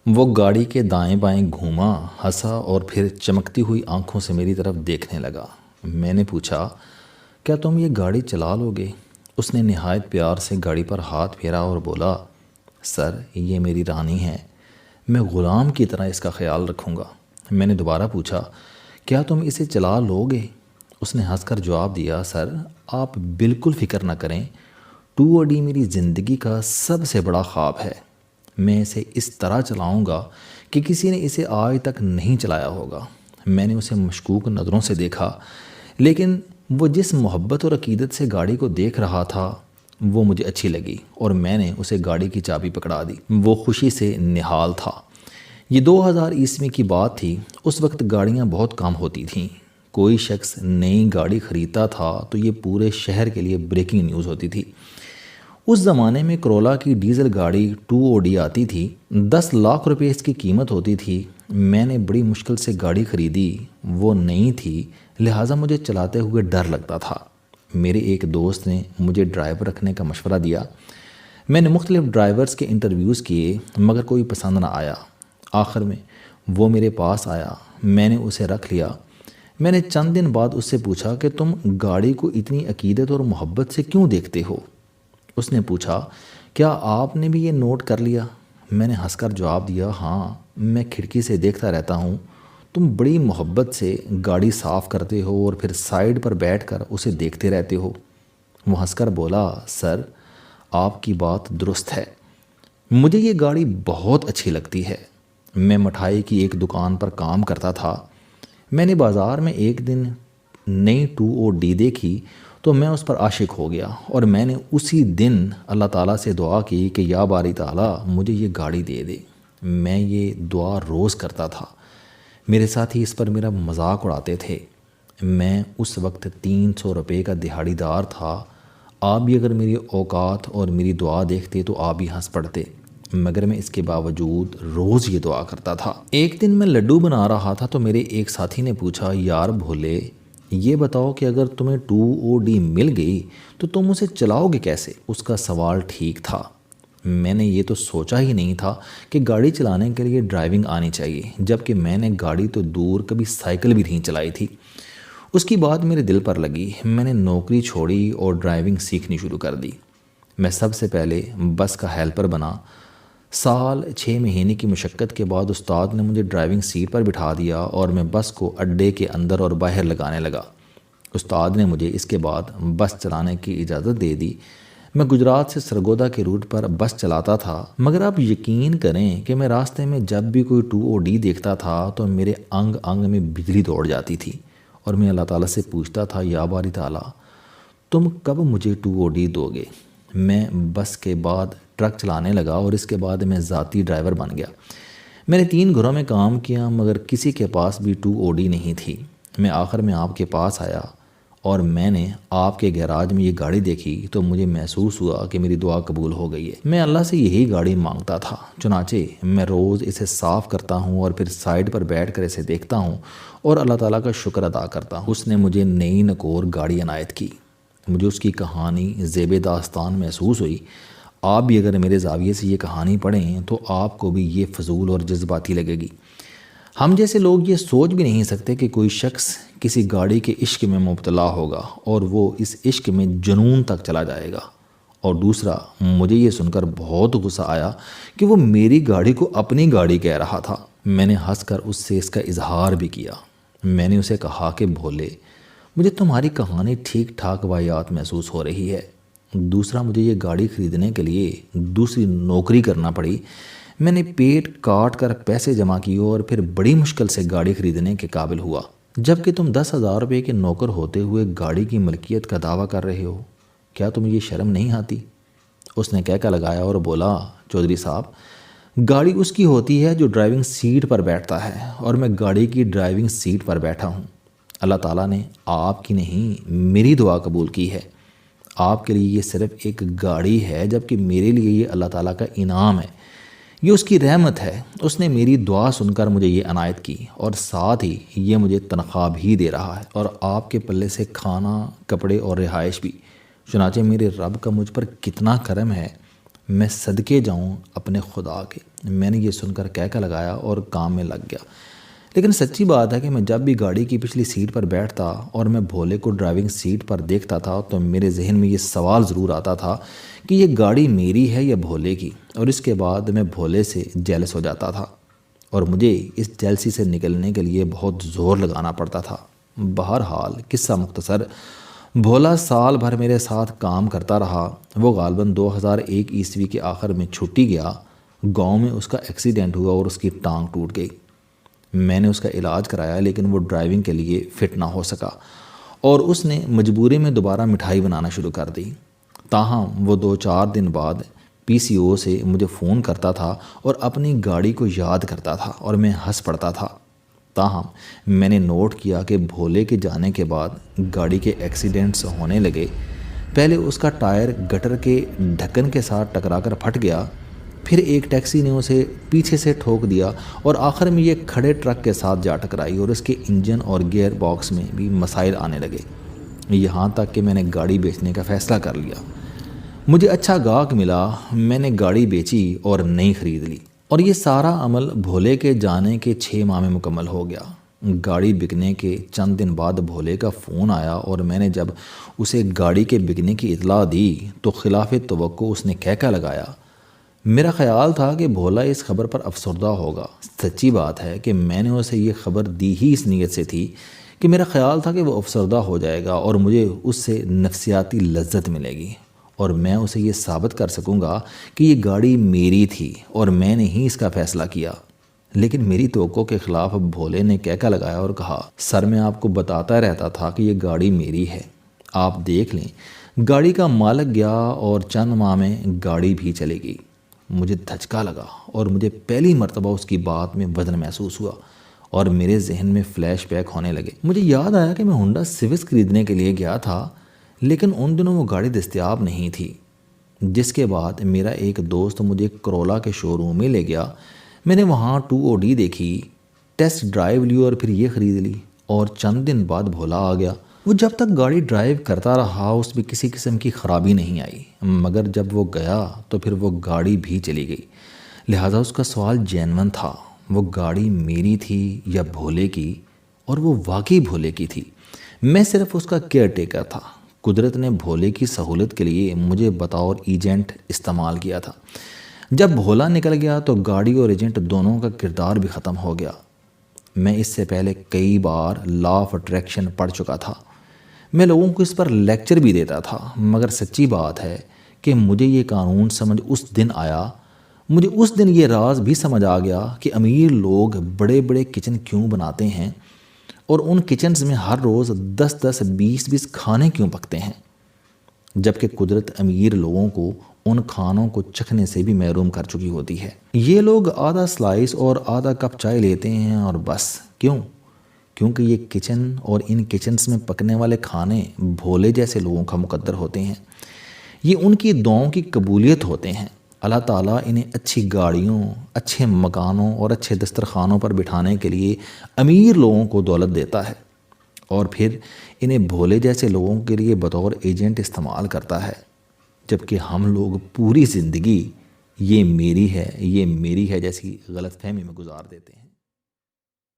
وہ گاڑی کے دائیں بائیں گھوما، ہنسا اور پھر چمکتی ہوئی آنکھوں سے میری طرف دیکھنے لگا۔ میں نے پوچھا، کیا تم یہ گاڑی چلا لو گے؟ اس نے نہایت پیار سے گاڑی پر ہاتھ پھیرا اور بولا، سر یہ میری رانی ہے، میں غلام کی طرح اس کا خیال رکھوں گا۔ میں نے دوبارہ پوچھا، کیا تم اسے چلا لو گے؟ اس نے ہنس کر جواب دیا، سر آپ بالکل فکر نہ کریں، 2OD میری زندگی کا سب سے بڑا خواب ہے۔ میں اسے اس طرح چلاؤں گا کہ کسی نے اسے آج تک نہیں چلایا ہوگا۔ میں نے اسے مشکوک نظروں سے دیکھا، لیکن وہ جس محبت اور عقیدت سے گاڑی کو دیکھ رہا تھا وہ مجھے اچھی لگی اور میں نے اسے گاڑی کی چابی پکڑا دی۔ وہ خوشی سے نہال تھا۔ یہ 2000 کی بات تھی۔ اس وقت گاڑیاں بہت کم ہوتی تھیں۔ کوئی شخص نئی گاڑی خریدتا تھا تو یہ پورے شہر کے لیے بریکنگ نیوز ہوتی تھی۔ اس زمانے میں کرولا کی ڈیزل گاڑی 2OD آتی تھی، 10 لاکھ روپے اس کی قیمت ہوتی تھی۔ میں نے بڑی مشکل سے گاڑی خریدی، وہ نئی تھی، لہٰذا مجھے چلاتے ہوئے ڈر لگتا تھا۔ میرے ایک دوست نے مجھے ڈرائیور رکھنے کا مشورہ دیا۔ میں نے مختلف ڈرائیورز کے انٹرویوز کیے مگر کوئی پسند نہ آیا۔ آخر میں وہ میرے پاس آیا، میں نے اسے رکھ لیا۔ میں نے چند دن بعد اس سے پوچھا کہ تم گاڑی کو اتنی عقیدت اور محبت سے کیوں دیکھتے ہو؟ اس نے پوچھا، کیا آپ نے بھی یہ نوٹ کر لیا؟ میں نے ہنس کر جواب دیا، ہاں میں کھڑکی سے دیکھتا رہتا ہوں، تم بڑی محبت سے گاڑی صاف کرتے ہو اور پھر سائیڈ پر بیٹھ کر اسے دیکھتے رہتے ہو۔ وہ ہنس کر بولا، سر آپ کی بات درست ہے، مجھے یہ گاڑی بہت اچھی لگتی ہے۔ میں مٹھائی کی ایک دکان پر کام کرتا تھا۔ میں نے بازار میں ایک دن نئی 2OD دیکھی تو میں اس پر عاشق ہو گیا اور میں نے اسی دن اللہ تعالیٰ سے دعا کی کہ یا باری تعالیٰ مجھے یہ گاڑی دے دے۔ میں یہ دعا روز کرتا تھا۔ میرے ساتھی اس پر میرا مذاق اڑاتے تھے۔ میں اس وقت 300 روپے کا دہاڑی دار تھا۔ آپ بھی اگر میری اوقات اور میری دعا دیکھتے تو آپ بھی ہنس پڑتے، مگر میں اس کے باوجود روز یہ دعا کرتا تھا۔ ایک دن میں لڈو بنا رہا تھا تو میرے ایک ساتھی نے پوچھا، یار بھولے یہ بتاؤ کہ اگر تمہیں 2OD مل گئی تو تم اسے چلاؤ گے کیسے؟ اس کا سوال ٹھیک تھا۔ میں نے یہ تو سوچا ہی نہیں تھا کہ گاڑی چلانے کے لیے ڈرائیونگ آنی چاہیے، جبکہ میں نے گاڑی تو دور کبھی سائیکل بھی نہیں چلائی تھی۔ اس کی بات میرے دل پر لگی۔ میں نے نوکری چھوڑی اور ڈرائیونگ سیکھنی شروع کر دی۔ میں سب سے پہلے بس کا ہیلپر بنا۔ سال 6 مہینے کی مشقت کے بعد استاد نے مجھے ڈرائیونگ سیٹ پر بٹھا دیا اور میں بس کو اڈے کے اندر اور باہر لگانے لگا۔ استاد نے مجھے اس کے بعد بس چلانے کی اجازت دے دی۔ میں گجرات سے سرگودا کے روٹ پر بس چلاتا تھا، مگر آپ یقین کریں کہ میں راستے میں جب بھی کوئی 2OD دیکھتا تھا تو میرے انگ انگ میں بجلی دوڑ جاتی تھی اور میں اللہ تعالیٰ سے پوچھتا تھا، یا باری تعالیٰ تم کب مجھے 2OD دو گے؟ میں بس کے بعد ٹرک چلانے لگا اور اس کے بعد میں ذاتی ڈرائیور بن گیا۔ میں نے 3 گھروں میں کام کیا مگر کسی کے پاس بھی 2OD نہیں تھی۔ میں آخر میں آپ کے پاس آیا اور میں نے آپ کے گیراج میں یہ گاڑی دیکھی تو مجھے محسوس ہوا کہ میری دعا قبول ہو گئی ہے۔ میں اللہ سے یہی گاڑی مانگتا تھا، چنانچہ میں روز اسے صاف کرتا ہوں اور پھر سائیڈ پر بیٹھ کر اسے دیکھتا ہوں اور اللہ تعالیٰ کا شکر ادا کرتا ہوں۔ اس نے مجھے نئی نکور گاڑی عنایت کی۔ مجھے اس کی کہانی زیب داستان محسوس ہوئی۔ آپ بھی اگر میرے زاویے سے یہ کہانی پڑھیں تو آپ کو بھی یہ فضول اور جذباتی لگے گی۔ ہم جیسے لوگ یہ سوچ بھی نہیں سکتے کہ کوئی شخص کسی گاڑی کے عشق میں مبتلا ہوگا اور وہ اس عشق میں جنون تک چلا جائے گا۔ اور دوسرا، مجھے یہ سن کر بہت غصہ آیا کہ وہ میری گاڑی کو اپنی گاڑی کہہ رہا تھا۔ میں نے ہنس کر اس سے اس کا اظہار بھی کیا۔ میں نے اسے کہا کہ بھولے، مجھے تمہاری کہانی ٹھیک ٹھاک واقعات محسوس ہو رہی ہے۔ دوسرا، مجھے یہ گاڑی خریدنے کے لیے دوسری نوکری کرنا پڑی۔ میں نے پیٹ کاٹ کر پیسے جمع کیے اور پھر بڑی مشکل سے گاڑی خریدنے کے قابل ہوا، جبکہ تم 10,000 روپے کے نوکر ہوتے ہوئے گاڑی کی ملکیت کا دعویٰ کر رہے ہو۔ کیا تمہیں یہ شرم نہیں آتی؟ اس نے کہکا لگایا اور بولا، چودھری صاحب گاڑی اس کی ہوتی ہے جو ڈرائیونگ سیٹ پر بیٹھتا ہے اور میں گاڑی کی ڈرائیونگ سیٹ پر بیٹھا ہوں۔ اللہ تعالیٰ نے آپ کی نہیں میری دعا قبول کی ہے۔ آپ کے لیے یہ صرف ایک گاڑی ہے، جبکہ میرے لیے یہ اللہ تعالیٰ کا انعام ہے، یہ اس کی رحمت ہے۔ اس نے میری دعا سن کر مجھے یہ عنایت کی اور ساتھ ہی یہ مجھے تنخواہ بھی دے رہا ہے اور آپ کے پلے سے کھانا، کپڑے اور رہائش بھی۔ چنانچہ میرے رب کا مجھ پر کتنا کرم ہے۔ میں صدقے جاؤں اپنے خدا کے۔ میں نے یہ سن کر کہہ لگایا اور کام میں لگ گیا۔ لیکن سچی بات ہے کہ میں جب بھی گاڑی کی پچھلی سیٹ پر بیٹھتا اور میں بھولے کو ڈرائیونگ سیٹ پر دیکھتا تھا تو میرے ذہن میں یہ سوال ضرور آتا تھا کہ یہ گاڑی میری ہے یا بھولے کی، اور اس کے بعد میں بھولے سے جیلس ہو جاتا تھا اور مجھے اس جیلسی سے نکلنے کے لیے بہت زور لگانا پڑتا تھا۔ بہرحال قصہ مختصر، بھولا سال بھر میرے ساتھ کام کرتا رہا۔ وہ غالباً 2001 عیسوی کے آخر میں چھٹی گیا۔ گاؤں میں اس کا ایکسیڈنٹ ہوا اور اس کی ٹانگ ٹوٹ گئی۔ میں نے اس کا علاج کرایا لیکن وہ ڈرائیونگ کے لیے فٹ نہ ہو سکا اور اس نے مجبوری میں دوبارہ مٹھائی بنانا شروع کر دی۔ تاہم وہ 2-4 دن بعد پی سی او سے مجھے فون کرتا تھا اور اپنی گاڑی کو یاد کرتا تھا اور میں ہنس پڑتا تھا۔ تاہم میں نے نوٹ کیا کہ بھولے کے جانے کے بعد گاڑی کے ایکسیڈنٹس ہونے لگے۔ پہلے اس کا ٹائر گٹر کے ڈھکن کے ساتھ ٹکرا کر پھٹ گیا، پھر ایک ٹیکسی نے اسے پیچھے سے ٹھوک دیا اور آخر میں یہ کھڑے ٹرک کے ساتھ جا ٹکرائی اور اس کے انجن اور گیئر باکس میں بھی مسائل آنے لگے، یہاں تک کہ میں نے گاڑی بیچنے کا فیصلہ کر لیا۔ مجھے اچھا گاہک ملا، میں نے گاڑی بیچی اور نئی خرید لی، اور یہ سارا عمل بھولے کے جانے کے 6 ماہ میں مکمل ہو گیا۔ گاڑی بکنے کے چند دن بعد بھولے کا فون آیا اور میں نے جب اسے گاڑی کے بکنے کی اطلاع دی تو خلاف توقع اس نے کہہ لگایا۔ میرا خیال تھا کہ بھولا اس خبر پر افسردہ ہوگا۔ سچی بات ہے کہ میں نے اسے یہ خبر دی ہی اس نیت سے تھی کہ میرا خیال تھا کہ وہ افسردہ ہو جائے گا اور مجھے اس سے نفسیاتی لذت ملے گی اور میں اسے یہ ثابت کر سکوں گا کہ یہ گاڑی میری تھی اور میں نے ہی اس کا فیصلہ کیا۔ لیکن میری توقع کے خلاف بھولے نے کہہ لگایا اور کہا، سر میں آپ کو بتاتا رہتا تھا کہ یہ گاڑی میری ہے، آپ دیکھ لیں۔ گاڑی کا مالک گیا اور چند ماہ میں گاڑی بھی چلے گئی۔ مجھے دھچکا لگا اور مجھے پہلی مرتبہ اس کی بات میں وزن محسوس ہوا اور میرے ذہن میں فلیش بیک ہونے لگے۔ مجھے یاد آیا کہ میں ہونڈا سیوک خریدنے کے لیے گیا تھا لیکن ان دنوں وہ گاڑی دستیاب نہیں تھی، جس کے بعد میرا ایک دوست مجھے کرولا کے شو روم میں لے گیا۔ میں نے وہاں 2OD دیکھی، ٹیسٹ ڈرائیو لی اور پھر یہ خرید لی، اور چند دن بعد بھولا آ گیا۔ وہ جب تک گاڑی ڈرائیو کرتا رہا اس میں کسی قسم کی خرابی نہیں آئی، مگر جب وہ گیا تو پھر وہ گاڑی بھی چلی گئی۔ لہٰذا اس کا سوال جینون تھا، وہ گاڑی میری تھی یا بھولے کی، اور وہ واقعی بھولے کی تھی۔ میں صرف اس کا کیئر ٹیکر تھا۔ قدرت نے بھولے کی سہولت کے لیے مجھے بطور ایجنٹ استعمال کیا تھا۔ جب بھولا نکل گیا تو گاڑی اور ایجنٹ دونوں کا کردار بھی ختم ہو گیا۔ میں اس سے پہلے کئی بار لا آف اٹریکشن پڑھ چکا تھا، میں لوگوں کو اس پر لیکچر بھی دیتا تھا، مگر سچی بات ہے کہ مجھے یہ قانون سمجھ اس دن آیا، مجھے اس دن یہ راز بھی سمجھ آ گیا کہ امیر لوگ بڑے بڑے کچن کیوں بناتے ہیں اور ان کچنز میں ہر روز 10-10 20-20 کھانے کیوں پکتے ہیں، جبکہ قدرت امیر لوگوں کو ان کھانوں کو چکھنے سے بھی محروم کر چکی ہوتی ہے۔ یہ لوگ آدھا سلائس اور آدھا کپ چائے لیتے ہیں اور بس۔ کیوں؟ کیونکہ یہ کچن اور ان کچنز میں پکنے والے کھانے بھولے جیسے لوگوں کا مقدر ہوتے ہیں، یہ ان کی دعاؤں کی قبولیت ہوتے ہیں۔ اللہ تعالیٰ انہیں اچھی گاڑیوں، اچھے مکانوں اور اچھے دسترخوانوں پر بٹھانے کے لیے امیر لوگوں کو دولت دیتا ہے اور پھر انہیں بھولے جیسے لوگوں کے لیے بطور ایجنٹ استعمال کرتا ہے، جبکہ ہم لوگ پوری زندگی یہ میری ہے جیسی غلط فہمی میں گزار دیتے ہیں۔